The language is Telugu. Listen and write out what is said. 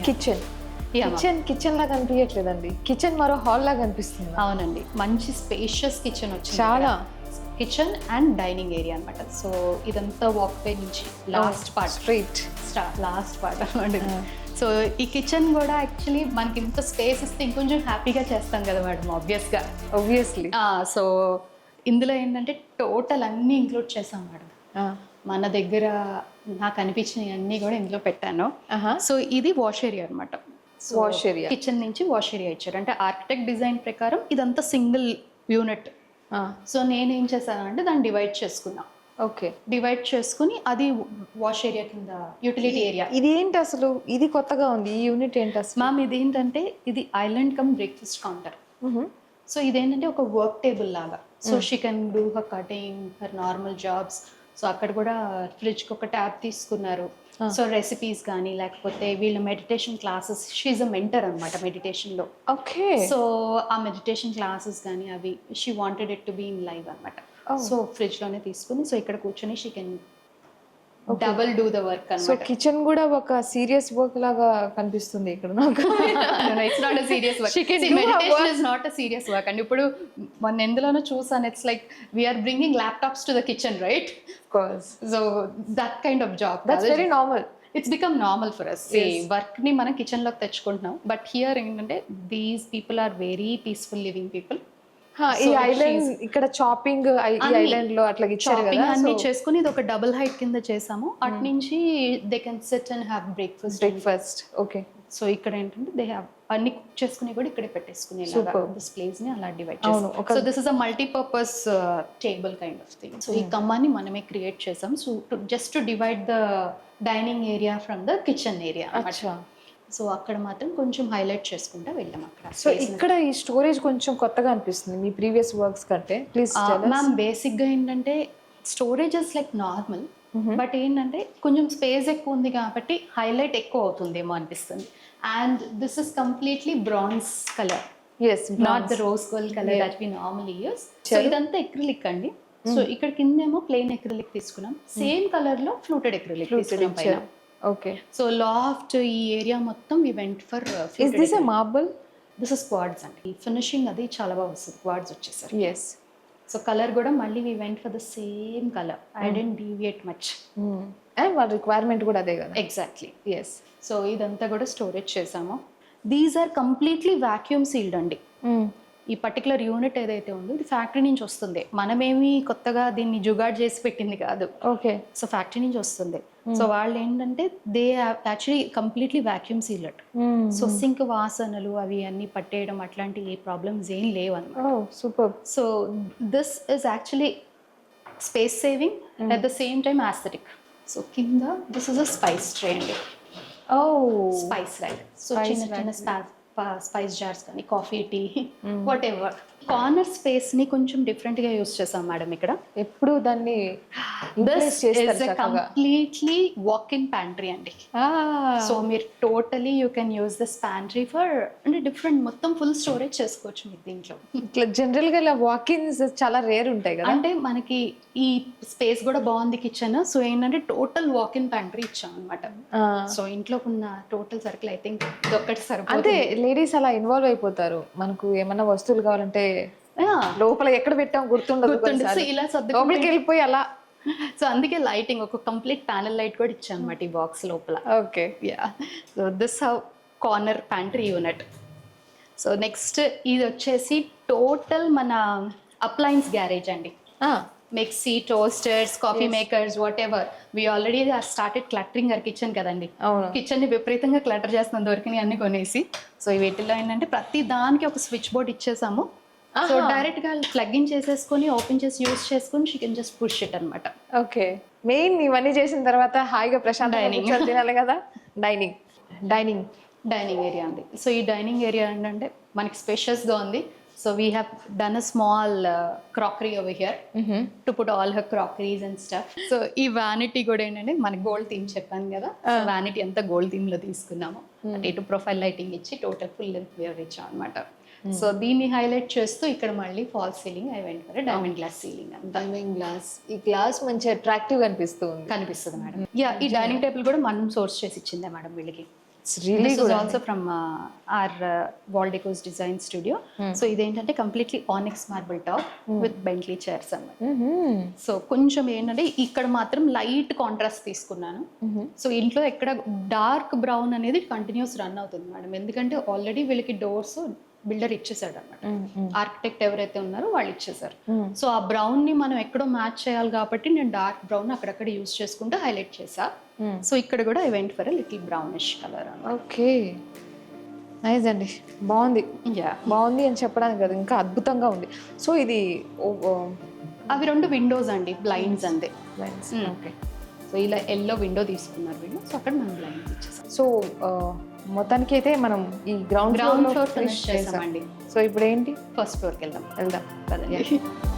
కిచెన్ కిచెన్ లాగా అనిపించట్లేదండి, కిచెన్ మరో హాల్ లాగా అనిపిస్తుంది. అవునండి, మంచి స్పేషియస్ కిచెన్ వచ్చింది. చాలా కిచెన్ అండ్ డైనింగ్ ఏరియా అనమాట. సో ఇదంతా వాక్ వే నుంచి లాస్ట్ పార్ట్ లాస్ట్ పార్ట్ అనమాట. సో ఈ కిచెన్ కూడా యాక్చువల్లీ మనకి ఇంత స్పేస్ ఇస్తే ఇంకొంచెం హ్యాపీగా చేస్తాం కదా మేడం, ఆబ్వియస్లీ. సో ఇందులో ఏంటంటే టోటల్ అన్నీ ఇంక్లూడ్ చేసాం మేడం. మన దగ్గర నాకు అనిపించినవి అన్నీ కూడా ఇందులో పెట్టాను. సో ఇది వాష్ ఏరియా అనమాట. వాష్ ఏరియా, కిచెన్ నుంచి వాష్ ఏరియా ఇచ్చారు. అంటే ఆర్కిటెక్ట్ డిజైన్ ప్రకారం ఇదంతా సింగిల్ యూనిట్. సో నేనేం చేశానంటే దాన్ని డివైడ్ చేసుకున్నా. ఓకే, డివైడ్ చేసుకుని అది వాష్ ఏరియా కింద యూటిలిటీ ఏరియా. ఇది ఏంటి అసలు, ఇది కొత్తగా ఉంది, ఈ యూనిట్ ఏంటి అసలు? మ్యామ్ ఇదేంటంటే ఇది island come breakfast counter. So ఇదేంటంటే ఒక వర్క్ టేబుల్ లాగా. So she can do her cutting, her normal jobs. So అక్కడ కూడా ఫ్రిడ్జ్కి ఒక ట్యాబ్ తీసుకున్నారు. సో రెసిపీస్ కానీ లేకపోతే వీళ్ళ meditation classes, she a mentor అనమాట మెడిటేషన్లో. ఓకే, సో ఆ మెడిటేషన్ క్లాసెస్ కానీ అవి she wanted it to be in live అనమాట. సో ఫ్రిడ్జ్లోనే తీసుకుని సో ఇక్కడ కూర్చొని she can double do the work అనమాట. సో కిచెన్ కూడా ఒక సీరియస్ వర్క్ లాగా కనిపిస్తుంది ఇక్కడ నాకు. It's not a serious work. Meditation is not a serious work and ఇప్పుడు మొన్న ఎందులోనో చూసాను, it's like we're bringing laptops to the kitchen, right? So that kind of job, that's very normal. It's become normal for us. Work ని మనం కిచెన్ లోకి తెచ్చుకుంటున్నాం. బట్ హియర్ ఏంటంటే these people are very peaceful living people. ఈ ఐలాండ్ ఇక్కడ చాపింగ్ ఈ ఐలాండ్ లో అట్లా ఇచ్చారు కదా, అన్ని చేసుకుని ఇది ఒక డబుల్ హైట్ కింద చేసాము. అటు నుంచి they can SIT and have breakfast. Okay, so ఇక్కడ ఏంటంటే దే హ్యావ్ అన్ని కుక్ చేసుకుని కూడా ఇక్కడే పెట్టేసుకుని ప్లేస్ ని అలా డివైడ్ అవును. చేస్తాం. So this is a multipurpose table kind of thing. So ఈ కమ్మాన్ని మనమే క్రియేట్ చేసాం. So just to divide the dining area from the kitchen area. So అక్కడ మాత్రం కొంచెం హైలైట్ చేసుకుంటా వెళ్ళాం అక్కడ. సో ఇక్కడ ఈ స్టోరేజ్ కొంచెం కొత్తగా అనిపిస్తుంది మీ ప్రీవియస్ వర్క్స్ కంటే. ప్లీజ్ మ్యామ్ బేసిక్గా ఏంటంటే storage is like normal, but ఏంటంటే కొంచెం స్పేస్ ఎక్కువ ఉంది కాబట్టి హైలైట్ ఎక్కువ అవుతుందేమో అనిపిస్తుంది. And this is completely bronze colour, not the rose gold colour that we normally use. So ఇదంతా ఎక్రిలిక్ అండి. సో ఇక్కడ కిందేమో ప్లెయిన్ ఎక్రిలిక్ తీసుకున్నాం, సేమ్ కలర్ లో ఫ్లూటెడ్ ఎక్రిలిక్ తీసుకున్నాం పైన. ఓకే, సో లాఫ్ట్ ఈ ఏరియా మొత్తం we went for is this a marble? This is quartz అండి. ఫినిషింగ్ అది చాలా బాగా వస్తుంది క్వార్ట్జ్ వచ్చేసరి. ఎస్. సో కలర్ కూడా మళ్ళీ we went for the same colour. I didn't deviate much. And వాళ్ళ రిక్వైర్మెంట్ కూడా అదే కదా. ఎగ్జాక్ట్లీ. ఎస్. సో ఇదంతా కూడా స్టోరేజ్ చేసాము. These are completely vacuum sealed అండి. ఈ పర్టికులర్ యూనిట్ ఏదైతే ఉందో ఇది ఫ్యాక్టరీ నుంచి వస్తుంది. మనమేమి కొత్తగా దీన్ని జుగాడ్ చేసి పెట్టింది కాదు. ఓకే, సో ఫ్యాక్టరీ నుంచి వస్తుంది. సో వాళ్ళు ఏంటంటే they actually completely vacuum sealed. So sink వాసనలు అవి అన్ని పట్టేయడం అట్లాంటి ఏ ప్రాబ్లమ్స్ ఏం లేవు అన్నమాట. Super. So this is actually space saving at the same time aesthetic. So కింద this is a spice tray అండి. Spice right. సో చిన్న చిన్న స్పైస్ జార్స్ కానీ coffee, tea, whatever. Corner space ని కొంచెం డిఫరెంట్ గా యూస్ చేసాం మేడం ఇక్కడ. ఎప్పుడు దాన్ని కంప్లీట్లీ వాక్ ఇన్ ప్యాంట్రీ అండి. సో మీరు totally you can use this pantry for అంటే డిఫరెంట్ మొత్తం ఫుల్ స్టోరేజ్ చేసుకోవచ్చు మీరు దీంట్లో. ఇట్లా జనరల్ గా ఇలా వాకిన్స్ చాలా రేర్ ఉంటాయి కదా. అంటే మనకి ఈ స్పేస్ కూడా బాగుంది కిచెన్. సో ఏంటంటే టోటల్ వాక్ ఇన్ ప్యాంట్రీ ఇచ్చాం అనమాట. సో ఇంట్లో ఉన్న టోటల్ సర్కిల్ ఐ థింక్ ఇదొక్కటి సరిపోతుంది. అంటే లేడీస్ అలా ఇన్వాల్వ్ అయిపోతారు. మనకు ఏమన్నా వస్తువులు కావాలంటే లోపల ఎక్కడ పెట్టాం గుర్తుండదు, సో ఇలా లోపలికి వెళ్ళిపోయి అలా. సో అందుకే లైటింగ్ ఒక కంప్లీట్ ప్యానల్ లైట్ కూడా ఇచ్చాను అనమాట ఈ బాక్స్ లోపల. Okay, yeah. So this how corner pantry unit. So next ఇది వచ్చేసి టోటల్ మన అప్లయన్స్ గ్యారేజ్ అండి. Mixie, toasters, coffee makers, whatever. We already started cluttering our kitchen కదండి. కిచెన్ ని విపరీతంగా క్లటర్ చేస్తున్నాం దొరికినాయి అన్ని కొనేసి. సో వీటిలో ఏంటంటే ప్రతి దానికి ఒక స్విచ్ బోర్డ్ ఇచ్చేసాము. సో డైరెక్ట్ గా ప్లగ్ ఇన్ చేసేసుకొని ఓపెన్ చేసి యూస్ చేసుకొని she can just push it అనమాట. ఓకే, మెయిన్ ఇవన్నీ చేసిన తర్వాత హాయిగా ప్రశాంతంగా తినాలి కదా. డైనింగ్ ఏరియా ఉంది. సో ఈ డైనింగ్ ఏరియా ఏంటంటే మనకి స్పేషియస్ గా ఉంది. So we have done a small crockery over here to put all her crockeries and stuff. So ఈ vanity కూడా ఏంటంటే మనకి గోల్డ్ థీమ్ చెప్పాను కదా. vanity అంతా గోల్డ్ థీమ్ లో తీసుకున్నాము. అంటే ఇటు ప్రొఫైల్ లైటింగ్ ఇచ్చి టోటల్ ఫుల్ లెంత్ వేర్ ఇచ్చాం అనమాట. సో దీన్ని హైలైట్ చేస్తూ ఇక్కడ మళ్ళీ fall ceiling I went for diamond glass ceiling. Diamond glass, ఈ గ్లాస్ మంచి అట్రాక్టివ్ కనిపిస్తుంది మేడం. యా, ఈ డైనింగ్ టేబుల్ కూడా మనం సోర్స్ చేసి ఇచ్చిందే మేడం వీళ్ళకి. It's really this is also from our wall decos design studio. So ఇదేంటంటే completely onyx marble top with Bentley chairs అన్నమాట. సో కొంచెం ఏంటంటే ఇక్కడ మాత్రం లైట్ కాంట్రాస్ట్ తీసుకున్నాను. సో ఇంట్లో ఎక్కడ డార్క్ బ్రౌన్ అనేది కంటిన్యూస్ రన్ అవుతుంది మేడం, ఎందుకంటే ఆల్రెడీ వీళ్ళకి డోర్స్ బిల్డర్ ఇచ్చేసాడు అనమాట. ఆర్కిటెక్ట్ ఎవరైతే ఉన్నారో వాళ్ళు ఇచ్చేసారు. సో ఆ బ్రౌన్ ని మనం ఎక్కడో మ్యాచ్ చేయాలి కాబట్టి నేను డార్క్ బ్రౌన్ అక్కడక్కడ యూజ్ చేసుకుంటూ హైలైట్ చేసా. సో ఇక్కడ కూడా I went for little brownish colour. Okay, nice అండి, బాగుంది. బాగుంది అని చెప్పడానికి కదా, ఇంకా అద్భుతంగా ఉంది. సో ఇది అవి 2 విండోస్ అండి, బ్లైండ్స్ అంతే. ఓకే, సో ఇలా ఎల్లో విండో తీసుకున్నారు వీళ్ళు. సో అక్కడ మనం బ్లైండ్స్ ఇచ్చేసాం. సో మొత్తానికి అయితే మనం ఈ గ్రౌండ్ ఫ్లోర్ ఫినిష్ చేసామండి. సో ఇప్పుడు ఏంటి, ఫస్ట్ ఫ్లోర్కి వెళ్దాం. వెళ్దాం.